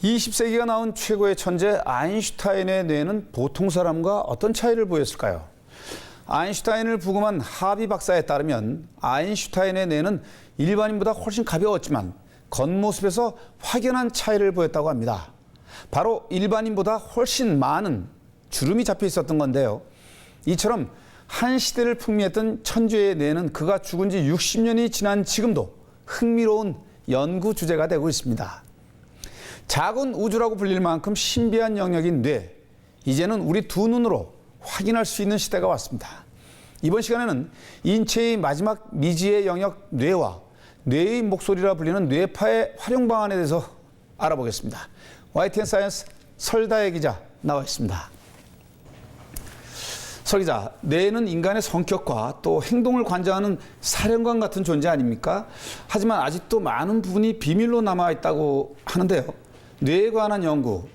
20세기가 낳은 최고의 천재 아인슈타인의 뇌는 보통 사람과 어떤 차이를 보였을까요? 아인슈타인을 부검한 하비 박사에 따르면 아인슈타인의 뇌는 일반인보다 훨씬 가벼웠지만 겉모습에서 확연한 차이를 보였다고 합니다. 바로 일반인보다 훨씬 많은 주름이 잡혀 있었던 건데요. 이처럼 한 시대를 풍미했던 천재의 뇌는 그가 죽은 지 60년이 지난 지금도 흥미로운 연구 주제가 되고 있습니다. 작은 우주라고 불릴 만큼 신비한 영역인 뇌, 이제는 우리 두 눈으로 확인할 수 있는 시대가 왔습니다. 이번 시간에는 인체의 마지막 미지의 영역 뇌와 뇌의 목소리라 불리는 뇌파의 활용 방안에 대해서 알아보겠습니다. YTN 사이언스 설다혜 기자 나와 있습니다. 설 기자, 뇌는 인간의 성격과 또 행동을 관장하는 사령관 같은 존재 아닙니까? 하지만 아직도 많은 부분이 비밀로 남아있다고 하는데요. 뇌에 관한 연구,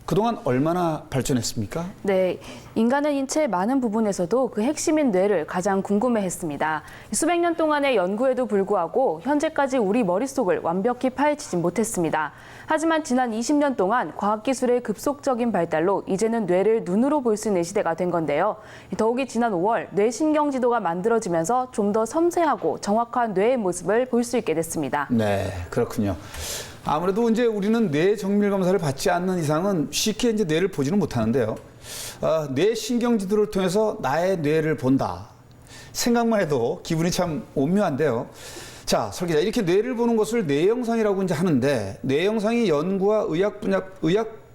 그동안 얼마나 발전했습니까? 네, 인간의 인체의 많은 부분에서도 그 핵심인 뇌를 가장 궁금해했습니다. 수백 년 동안의 연구에도 불구하고 현재까지 우리 머릿속을 완벽히 파헤치지 못했습니다. 하지만 지난 20년 동안 과학기술의 급속적인 발달로 이제는 뇌를 눈으로 볼 수 있는 시대가 된 건데요. 더욱이 지난 5월 뇌신경지도가 만들어지면서 좀 더 섬세하고 정확한 뇌의 모습을 볼 수 있게 됐습니다. 네, 그렇군요. 아무래도 이제 우리는 뇌 정밀 검사를 받지 않는 이상은 쉽게 이제 뇌를 보지는 못하는데요. 뇌 신경지도를 통해서 나의 뇌를 본다. 생각만 해도 기분이 참 오묘한데요. 자, 설 기자, 이렇게 뇌를 보는 것을 뇌영상이라고 이제 하는데, 뇌영상이 연구와 의학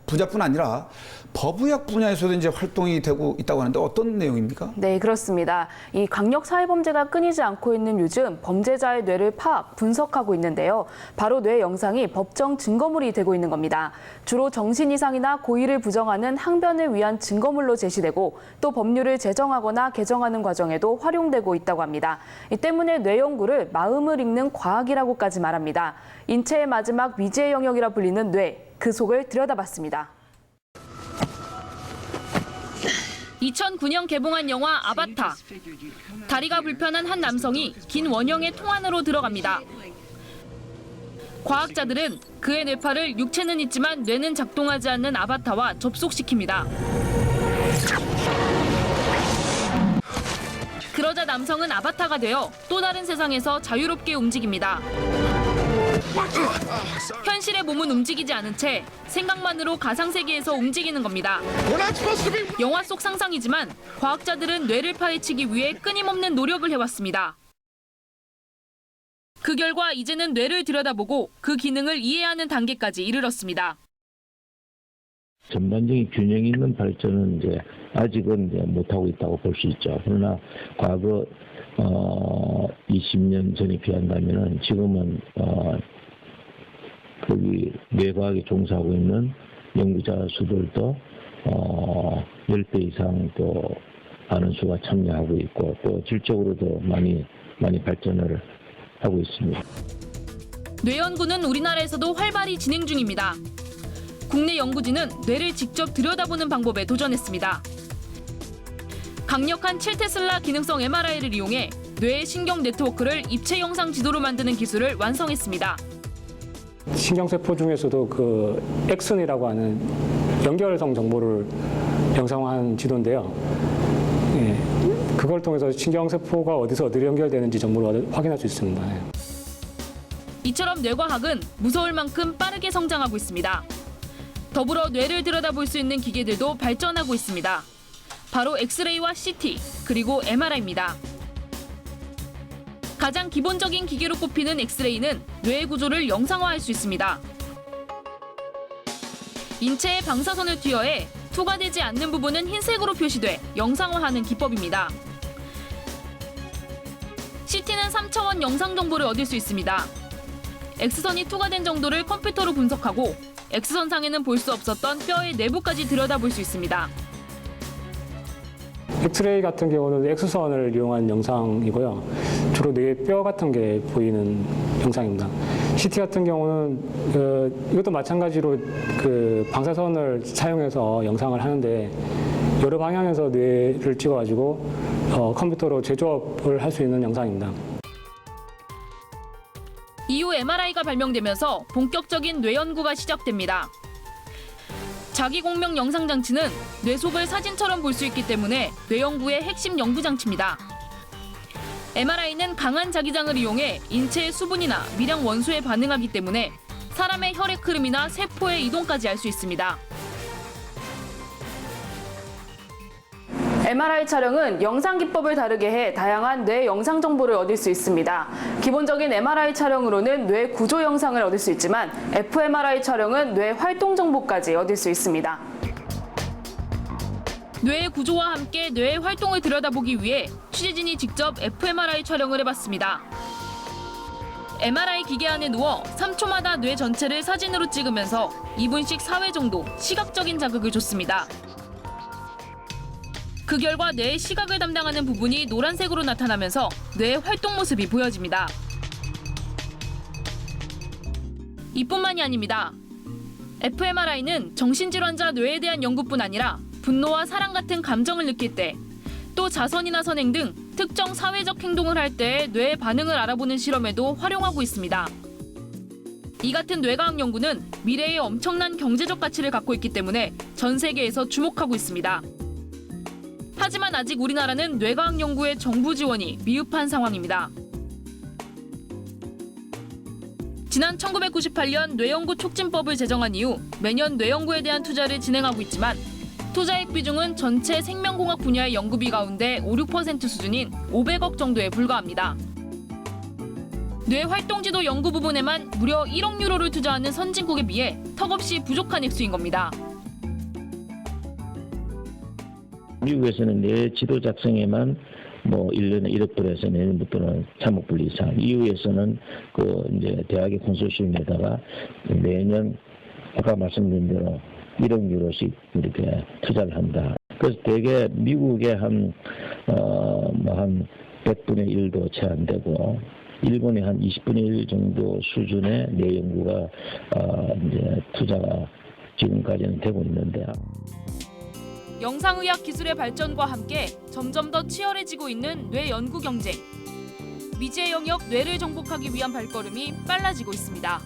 분야뿐 아니라 법의학 분야에서도 이제 활동이 되고 있다고 하는데 어떤 내용입니까? 네, 그렇습니다. 이 강력 사회범죄가 끊이지 않고 있는 요즘 범죄자의 뇌를 파악, 분석하고 있는데요. 바로 뇌 영상이 법정 증거물이 되고 있는 겁니다. 주로 정신 이상이나 고의를 부정하는 항변을 위한 증거물로 제시되고 또 법률을 제정하거나 개정하는 과정에도 활용되고 있다고 합니다. 이 때문에 뇌 연구를 마음을 읽는 과학이라고까지 말합니다. 인체의 마지막 미지의 영역이라 불리는 뇌, 그 속을 들여다봤습니다. 2009년 개봉한 영화 아바타. 다리가 불편한 한 남성이 긴 원형의 통 안으로 들어갑니다. 과학자들은 그의 뇌파를 육체는 있지만 뇌는 작동하지 않는 아바타와 접속시킵니다. 그러자 남성은 아바타가 되어 또 다른 세상에서 자유롭게 움직입니다. 현실의 몸은 움직이지 않은 채 생각만으로 가상세계에서 움직이는 겁니다. 영화 속 상상이지만 과학자들은 뇌를 파헤치기 위해 끊임없는 노력을 해왔습니다. 그 결과 이제는 뇌를 들여다보고 그 기능을 이해하는 단계까지 이르렀습니다. 전반적인 균형 있는 발전은 이제 아직은 이제 못하고 있다고 볼 수 있죠. 그러나 과거 20년 전에 비한다면은 지금은 거기 뇌과학에 종사하고 있는 연구자 수들도 10배 이상 또 많은 수가 참여하고 있고 또 질적으로도 많이 발전을 하고 있습니다. 뇌 연구는 우리나라에서도 활발히 진행 중입니다. 국내 연구진은 뇌를 직접 들여다보는 방법에 도전했습니다. 강력한 7테슬라 기능성 MRI를 이용해 뇌의 신경 네트워크를 입체 영상 지도로 만드는 기술을 완성했습니다. 신경세포 중에서도 그 엑슨이라고 하는 연결성 정보를 영상화한 지도인데요. 예, 그걸 통해서 신경세포가 어디서 연결되는지 정보를 확인할 수 있습니다. 예. 이처럼 뇌과학은 무서울 만큼 빠르게 성장하고 있습니다. 더불어 뇌를 들여다볼 수 있는 기계들도 발전하고 있습니다. 바로 엑스레이와 CT, 그리고 MRI입니다. 가장 기본적인 기계로 꼽히는 엑스레이는 뇌의 구조를 영상화할 수 있습니다. 인체의 방사선을 투여해 투과되지 않는 부분은 흰색으로 표시돼 영상화하는 기법입니다. CT는 3차원 영상 정보를 얻을 수 있습니다. X선이 투과된 정도를 컴퓨터로 분석하고 X선상에는 볼 수 없었던 뼈의 내부까지 들여다볼 수 있습니다. 엑스레이 같은 경우는 X선을 이용한 영상이고요. 주로 뇌의 뼈 같은 게 보이는 영상입니다. CT 같은 경우는 이것도 마찬가지로 그 방사선을 사용해서 영상을 하는데 여러 방향에서 뇌를 찍어가지고 컴퓨터로 재조업을 할 수 있는 영상입니다. 이후 MRI가 발명되면서 본격적인 뇌 연구가 시작됩니다. 자기 공명 영상 장치는 뇌 속을 사진처럼 볼 수 있기 때문에 뇌 연구의 핵심 연구 장치입니다. MRI는 강한 자기장을 이용해 인체의 수분이나 미량 원소에 반응하기 때문에 사람의 혈액 흐름이나 세포의 이동까지 알 수 있습니다. MRI 촬영은 영상 기법을 다르게 해 다양한 뇌 영상 정보를 얻을 수 있습니다. 기본적인 MRI 촬영으로는 뇌 구조 영상을 얻을 수 있지만 fMRI 촬영은 뇌 활동 정보까지 얻을 수 있습니다. 뇌의 구조와 함께 뇌의 활동을 들여다보기 위해 취재진이 직접 fMRI 촬영을 해봤습니다. MRI 기계 안에 누워 3초마다 뇌 전체를 사진으로 찍으면서 2분씩 4회 정도 시각적인 자극을 줬습니다. 그 결과 뇌의 시각을 담당하는 부분이 노란색으로 나타나면서 뇌의 활동 모습이 보여집니다. 이뿐만이 아닙니다. fMRI는 정신질환자 뇌에 대한 연구뿐 아니라 분노와 사랑 같은 감정을 느낄 때, 또 자선이나 선행 등 특정 사회적 행동을 할 때의 뇌의 반응을 알아보는 실험에도 활용하고 있습니다. 이 같은 뇌과학 연구는 미래에 엄청난 경제적 가치를 갖고 있기 때문에 전 세계에서 주목하고 있습니다. 하지만 아직 우리나라는 뇌과학 연구의 정부 지원이 미흡한 상황입니다. 지난 1998년 뇌연구 촉진법을 제정한 이후 매년 뇌연구에 대한 투자를 진행하고 있지만 투자액 비중은 전체 생명공학 분야의 연구비 가운데 5, 6% 수준인 500억 정도에 불과합니다. 뇌활동지도 연구 부분에만 무려 1억 유로를 투자하는 선진국에 비해 턱없이 부족한 액수인 겁니다. 미국에서는 뇌 지도 작성에만 1년에 1억 불에서 내년부터는 3억 불 이상. EU에서는 이제 대학의 컨소시엄에다가 매년 아까 말씀드린 대로 1억 유로씩 이렇게 투자를 한다. 그래서 대개 미국의 한 100분의 1도 채 안 되고, 일본의 한 20분의 1 정도 수준의 뇌 연구가 이제 투자가 지금까지는 되고 있는데. 영상의학 기술의 발전과 함께 점점 더 치열해지고 있는 뇌 연구 경쟁. 미지의 영역 뇌를 정복하기 위한 발걸음이 빨라지고 있습니다.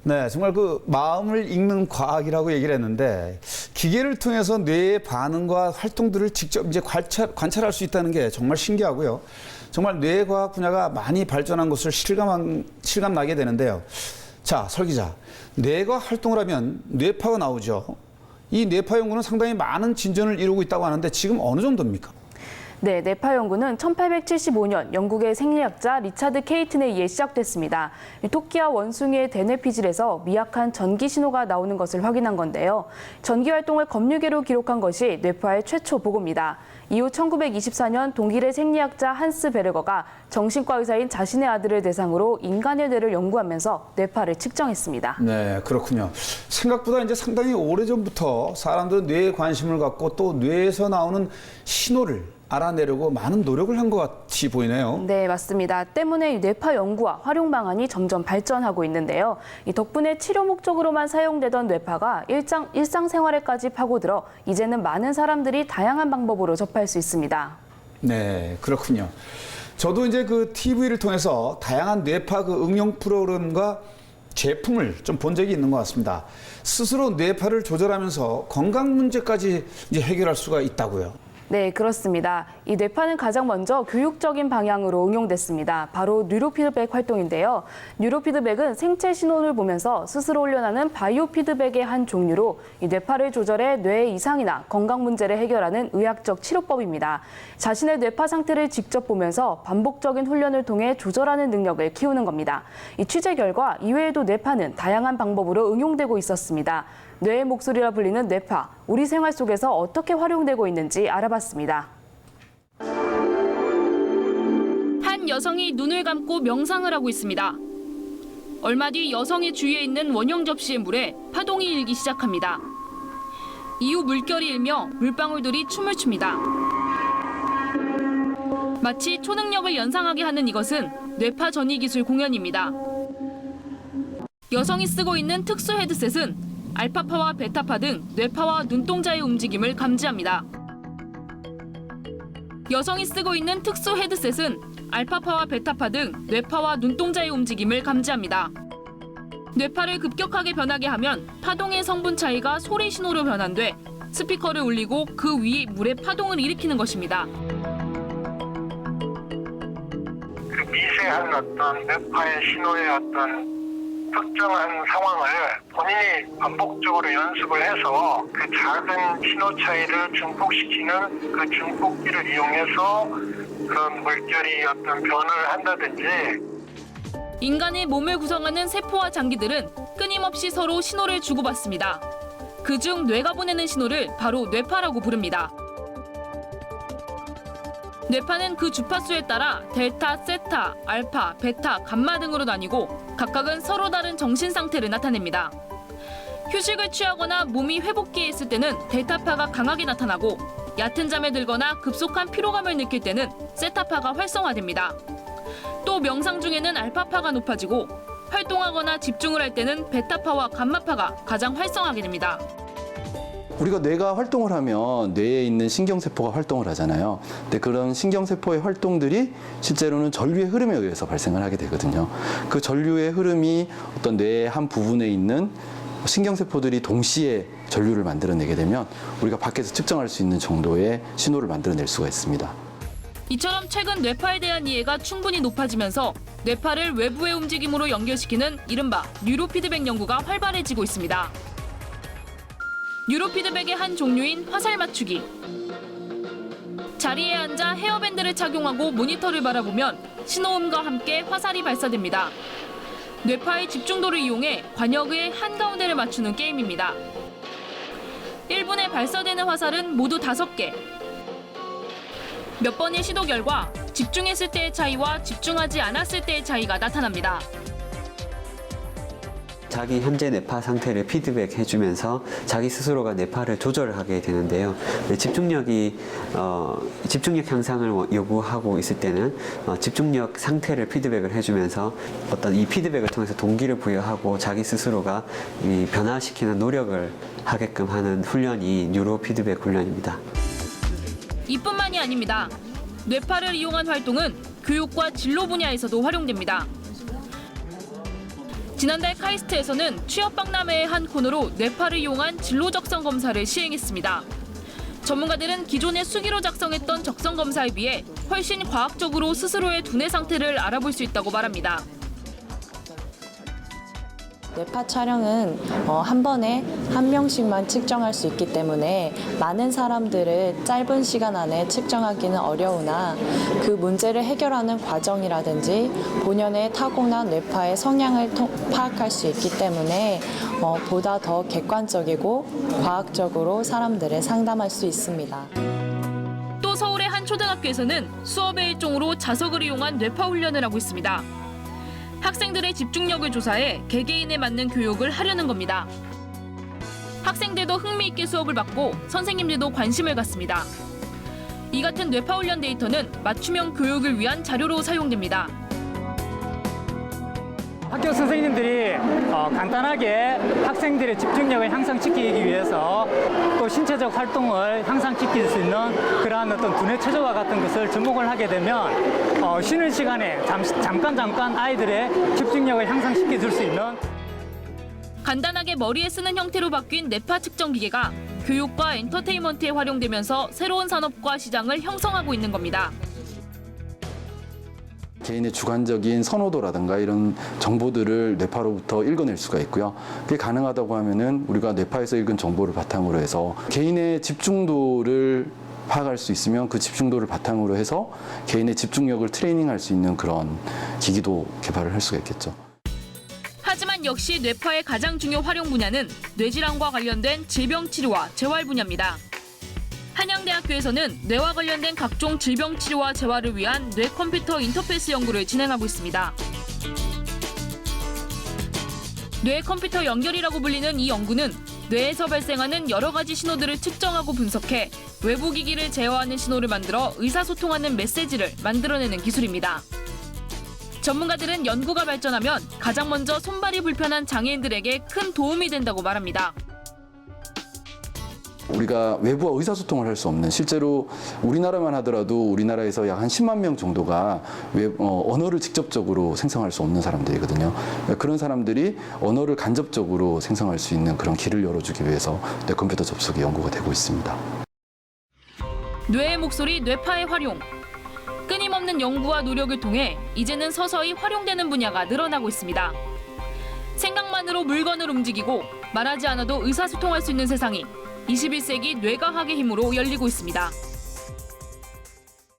네, 정말 그 마음을 읽는 과학이라고 얘기를 했는데 기계를 통해서 뇌의 반응과 활동들을 직접 이제 관찰할 수 있다는 게 정말 신기하고요. 정말 뇌과학 분야가 많이 발전한 것을 실감나게 되는데요. 자, 설 기자, 뇌가 활동을 하면 뇌파가 나오죠. 이 뇌파 연구는 상당히 많은 진전을 이루고 있다고 하는데 지금 어느 정도입니까? 네, 뇌파 연구는 1875년 영국의 생리학자 리차드 케이튼에 의해 시작됐습니다. 토끼와 원숭이의 대뇌 피질에서 미약한 전기 신호가 나오는 것을 확인한 건데요. 전기 활동을 검유계로 기록한 것이 뇌파의 최초 보고입니다. 이후 1924년 독일의 생리학자 한스 베르거가 정신과 의사인 자신의 아들을 대상으로 인간의 뇌를 연구하면서 뇌파를 측정했습니다. 네, 그렇군요. 생각보다 이제 상당히 오래전부터 사람들은 뇌에 관심을 갖고 또 뇌에서 나오는 신호를 알아내려고 많은 노력을 한 것 같이 보이네요. 네, 맞습니다. 때문에 뇌파 연구와 활용 방안이 점점 발전하고 있는데요. 이 덕분에 치료 목적으로만 사용되던 뇌파가 일상생활에까지 파고들어 이제는 많은 사람들이 다양한 방법으로 접할 수 있습니다. 네, 그렇군요. 저도 이제 그 TV를 통해서 다양한 뇌파 그 응용 프로그램과 제품을 좀 본 적이 있는 것 같습니다. 스스로 뇌파를 조절하면서 건강 문제까지 이제 해결할 수가 있다고요. 네, 그렇습니다. 이 뇌파는 가장 먼저 교육적인 방향으로 응용됐습니다. 바로 뉴로피드백 활동인데요. 뉴로피드백은 생체 신호를 보면서 스스로 훈련하는 바이오 피드백의 한 종류로 이 뇌파를 조절해 뇌의 이상이나 건강 문제를 해결하는 의학적 치료법입니다. 자신의 뇌파 상태를 직접 보면서 반복적인 훈련을 통해 조절하는 능력을 키우는 겁니다. 이 취재 결과 이외에도 뇌파는 다양한 방법으로 응용되고 있었습니다. 뇌의 목소리라 불리는 뇌파, 우리 생활 속에서 어떻게 활용되고 있는지 알아봤습니다. 한 여성이 눈을 감고 명상을 하고 있습니다. 얼마 뒤 여성의 주위에 있는 원형 접시의 물에 파동이 일기 시작합니다. 이후 물결이 일며 물방울들이 춤을 춥니다. 마치 초능력을 연상하게 하는 이것은 뇌파 전이 기술 공연입니다. 여성이 쓰고 있는 특수 헤드셋은 알파파와 베타파 등 뇌파와 눈동자의 움직임을 감지합니다. 여성이 쓰고 있는 특수 헤드셋은 알파파와 베타파 등 뇌파와 눈동자의 움직임을 감지합니다. 뇌파를 급격하게 변하게 하면 파동의 성분 차이가 소리 신호로 변환돼 스피커를 울리고 그 위 물의 파동을 일으키는 것입니다. 그 미세한 어떤 뇌파의 신호의 어떤 특정한 상황을 본인이 반복적으로 연습을 해서 그 작은 신호 차이를 증폭시키는 그 증폭기를 이용해서 그런 물결이 어떤 변화를 한다든지. 인간의 몸을 구성하는 세포와 장기들은 끊임없이 서로 신호를 주고받습니다. 그중 뇌가 보내는 신호를 바로 뇌파라고 부릅니다. 뇌파는 그 주파수에 따라 델타, 세타, 알파, 베타, 감마 등으로 나뉘고 각각은 서로 다른 정신 상태를 나타냅니다. 휴식을 취하거나 몸이 회복기에 있을 때는 델타파가 강하게 나타나고 얕은 잠에 들거나 급속한 피로감을 느낄 때는 세타파가 활성화됩니다. 또 명상 중에는 알파파가 높아지고 활동하거나 집중을 할 때는 베타파와 감마파가 가장 활성화하게 됩니다. 우리가 뇌가 활동을 하면 뇌에 있는 신경세포가 활동을 하잖아요. 근데 그런 신경세포의 활동들이 실제로는 전류의 흐름에 의해서 발생을 하게 되거든요. 그 전류의 흐름이 어떤 뇌의 한 부분에 있는 신경세포들이 동시에 전류를 만들어내게 되면 우리가 밖에서 측정할 수 있는 정도의 신호를 만들어낼 수가 있습니다. 이처럼 최근 뇌파에 대한 이해가 충분히 높아지면서 뇌파를 외부의 움직임으로 연결시키는 이른바 뉴로피드백 연구가 활발해지고 있습니다. 뉴로피드백의 한 종류인 화살 맞추기. 자리에 앉아 헤어밴드를 착용하고 모니터를 바라보면 신호음과 함께 화살이 발사됩니다. 뇌파의 집중도를 이용해 관역의 한가운데를 맞추는 게임입니다. 1분에 발사되는 화살은 모두 5개. 몇 번의 시도 결과 집중했을 때의 차이와 집중하지 않았을 때의 차이가 나타납니다. 자기 현재 뇌파 상태를 피드백해주면서 자기 스스로가 뇌파를 조절하게 되는데요. 집중력 향상을 요구하고 있을 때는 집중력 상태를 피드백을 해주면서 어떤 이 피드백을 통해서 동기를 부여하고 자기 스스로가 이 변화시키는 노력을 하게끔 하는 훈련이 뉴로 피드백 훈련입니다. 이뿐만이 아닙니다. 뇌파를 이용한 활동은 교육과 진로 분야에서도 활용됩니다. 지난달 카이스트에서는 취업 박람회의 한 코너로 뇌파를 이용한 진로 적성 검사를 시행했습니다. 전문가들은 기존에 수기로 작성했던 적성 검사에 비해 훨씬 과학적으로 스스로의 두뇌 상태를 알아볼 수 있다고 말합니다. 뇌파 촬영은 한 번에 한 명씩만 측정할 수 있기 때문에 많은 사람들을 짧은 시간 안에 측정하기는 어려우나 그 문제를 해결하는 과정이라든지 본연의 타고난 뇌파의 성향을 파악할 수 있기 때문에 보다 더 객관적이고 과학적으로 사람들을 상담할 수 있습니다. 또 서울의 한 초등학교에서는 수업의 일종으로 자석을 이용한 뇌파 훈련을 하고 있습니다. 학생들의 집중력을 조사해 개개인에 맞는 교육을 하려는 겁니다. 학생들도 흥미있게 수업을 받고 선생님들도 관심을 갖습니다. 이 같은 뇌파 훈련 데이터는 맞춤형 교육을 위한 자료로 사용됩니다. 학교 선생님들이 간단하게 학생들의 집중력을 향상시키기 위해서 또 신체적 활동을 향상시킬 수 있는 그러한 어떤 두뇌 체조와 같은 것을 접목을 하게 되면 쉬는 시간에 잠깐 아이들의 집중력을 향상시켜 줄 수 있는 간단하게 머리에 쓰는 형태로 바뀐 뇌파 측정 기계가 교육과 엔터테인먼트에 활용되면서 새로운 산업과 시장을 형성하고 있는 겁니다. 개인의 주관적인 선호도라든가 이런 정보들을 뇌파로부터 읽어낼 수가 있고요. 그게 가능하다고 하면은 우리가 뇌파에서 읽은 정보를 바탕으로 해서 개인의 집중도를 파악할 수 있으면 그 집중도를 바탕으로 해서 개인의 집중력을 트레이닝할 수 있는 그런 기기도 개발을 할 수가 있겠죠. 하지만 역시 뇌파의 가장 중요 활용 분야는 뇌질환과 관련된 질병 치료와 재활 분야입니다. 한양대학교에서는 뇌와 관련된 각종 질병 치료와 재활을 위한 뇌컴퓨터 인터페이스 연구를 진행하고 있습니다. 뇌컴퓨터 연결이라고 불리는 이 연구는 뇌에서 발생하는 여러 가지 신호들을 측정하고 분석해 외부 기기를 제어하는 신호를 만들어 의사소통하는 메시지를 만들어내는 기술입니다. 전문가들은 연구가 발전하면 가장 먼저 손발이 불편한 장애인들에게 큰 도움이 된다고 말합니다. 우리가 외부와 의사소통을 할 수 없는, 실제로 우리나라만 하더라도 우리나라에서 약 한 10만 명 정도가 언어를 직접적으로 생성할 수 없는 사람들이거든요. 그런 사람들이 언어를 간접적으로 생성할 수 있는 그런 길을 열어주기 위해서 뇌컴퓨터 접속이 연구가 되고 있습니다. 뇌의 목소리 뇌파의 활용. 끊임없는 연구와 노력을 통해 이제는 서서히 활용되는 분야가 늘어나고 있습니다. 생각만으로 물건을 움직이고 말하지 않아도 의사소통할 수 있는 세상이 21세기 뇌과학의 힘으로 열리고 있습니다.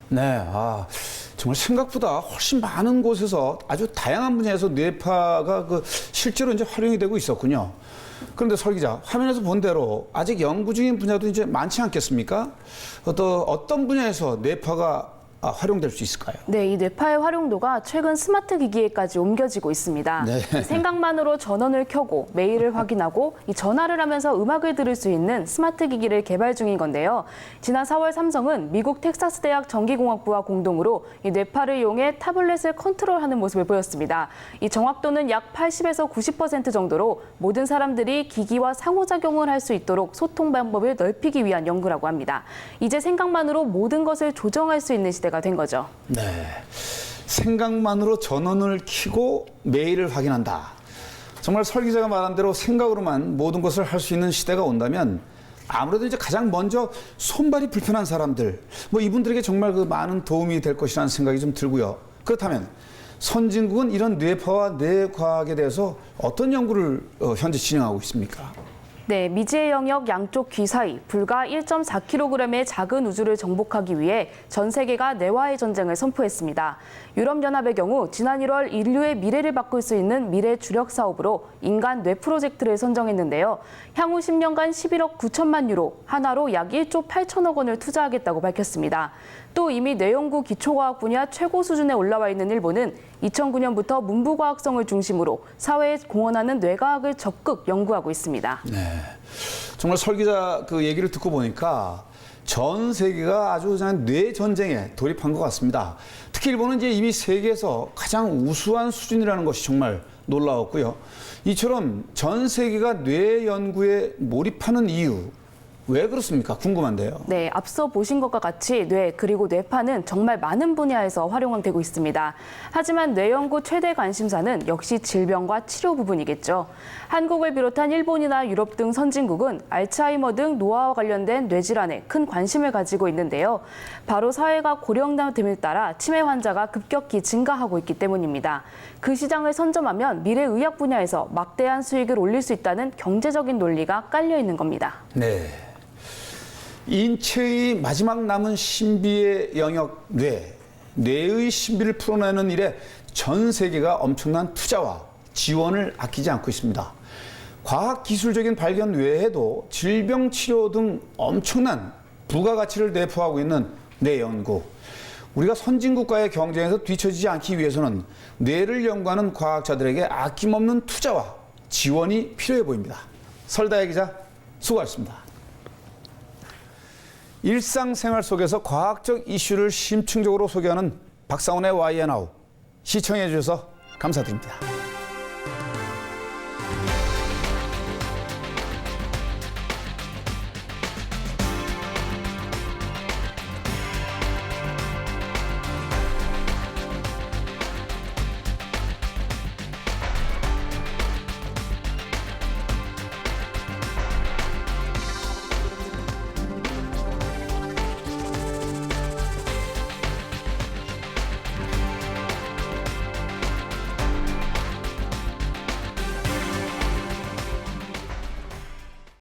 네, 정말 생각보다 훨씬 많은 곳에서 아주 다양한 분야에서 뇌파가 실제로 이제 활용이 되고 있었군요. 그런데 설 기자, 화면에서 본 대로 아직 연구 중인 분야도 이제 많지 않겠습니까? 어떤 분야에서 뇌파가 활용될 수 있을까요? 네, 이 뇌파의 활용도가 최근 스마트 기기에까지 옮겨지고 있습니다. 네. 생각만으로 전원을 켜고 메일을 확인하고 이 전화를 하면서 음악을 들을 수 있는 스마트 기기를 개발 중인 건데요. 지난 4월 삼성은 미국 텍사스 대학 전기공학부와 공동으로 이 뇌파를 이용해 타블렛을 컨트롤하는 모습을 보였습니다. 이 정확도는 약 80에서 90% 정도로 모든 사람들이 기기와 상호작용을 할 수 있도록 소통 방법을 넓히기 위한 연구라고 합니다. 이제 생각만으로 모든 것을 조정할 수 있는 시대가 된 거죠. 네, 생각만으로 전원을 켜고 메일을 확인한다. 정말 설 기자가 말한 대로 생각으로만 모든 것을 할 수 있는 시대가 온다면 아무래도 이제 가장 먼저 손발이 불편한 사람들, 이분들에게 정말 많은 도움이 될 것이라는 생각이 좀 들고요. 그렇다면 선진국은 이런 뇌파와 뇌과학에 대해서 어떤 연구를 현재 진행하고 있습니까? 네, 미지의 영역 양쪽 귀 사이 불과 1.4kg의 작은 우주를 정복하기 위해 전 세계가 뇌와의 전쟁을 선포했습니다. 유럽연합의 경우 지난 1월 인류의 미래를 바꿀 수 있는 미래 주력 사업으로 인간 뇌 프로젝트를 선정했는데요. 향후 10년간 11억 9천만 유로, 하나로 약 1조 8천억 원을 투자하겠다고 밝혔습니다. 또 이미 뇌연구 기초과학 분야 최고 수준에 올라와 있는 일본은 2009년부터 문부과학성을 중심으로 사회에 공헌하는 뇌과학을 적극 연구하고 있습니다. 네, 정말 설 기자 얘기를 듣고 보니까 전 세계가 아주 그냥 뇌 전쟁에 돌입한 것 같습니다. 특히 일본은 이제 이미 세계에서 가장 우수한 수준이라는 것이 정말 놀라웠고요. 이처럼 전 세계가 뇌 연구에 몰입하는 이유, 왜 그렇습니까? 궁금한데요. 네, 앞서 보신 것과 같이 뇌 그리고 뇌파는 정말 많은 분야에서 활용되고 있습니다. 하지만 뇌 연구 최대 관심사는 역시 질병과 치료 부분이겠죠. 한국을 비롯한 일본이나 유럽 등 선진국은 알츠하이머 등 노화와 관련된 뇌질환에 큰 관심을 가지고 있는데요. 바로 사회가 고령화됨에 따라 치매 환자가 급격히 증가하고 있기 때문입니다. 그 시장을 선점하면 미래 의학 분야에서 막대한 수익을 올릴 수 있다는 경제적인 논리가 깔려 있는 겁니다. 네. 인체의 마지막 남은 신비의 영역 뇌의 신비를 풀어내는 일에 전 세계가 엄청난 투자와 지원을 아끼지 않고 있습니다. 과학기술적인 발견 외에도 질병 치료 등 엄청난 부가가치를 내포하고 있는 뇌 연구. 우리가 선진국과의 경쟁에서 뒤처지지 않기 위해서는 뇌를 연구하는 과학자들에게 아낌없는 투자와 지원이 필요해 보입니다. 설다혜 기자, 수고하셨습니다. 일상생활 속에서 과학적 이슈를 심층적으로 소개하는 박상훈의 YNNOW. 시청해 주셔서 감사드립니다.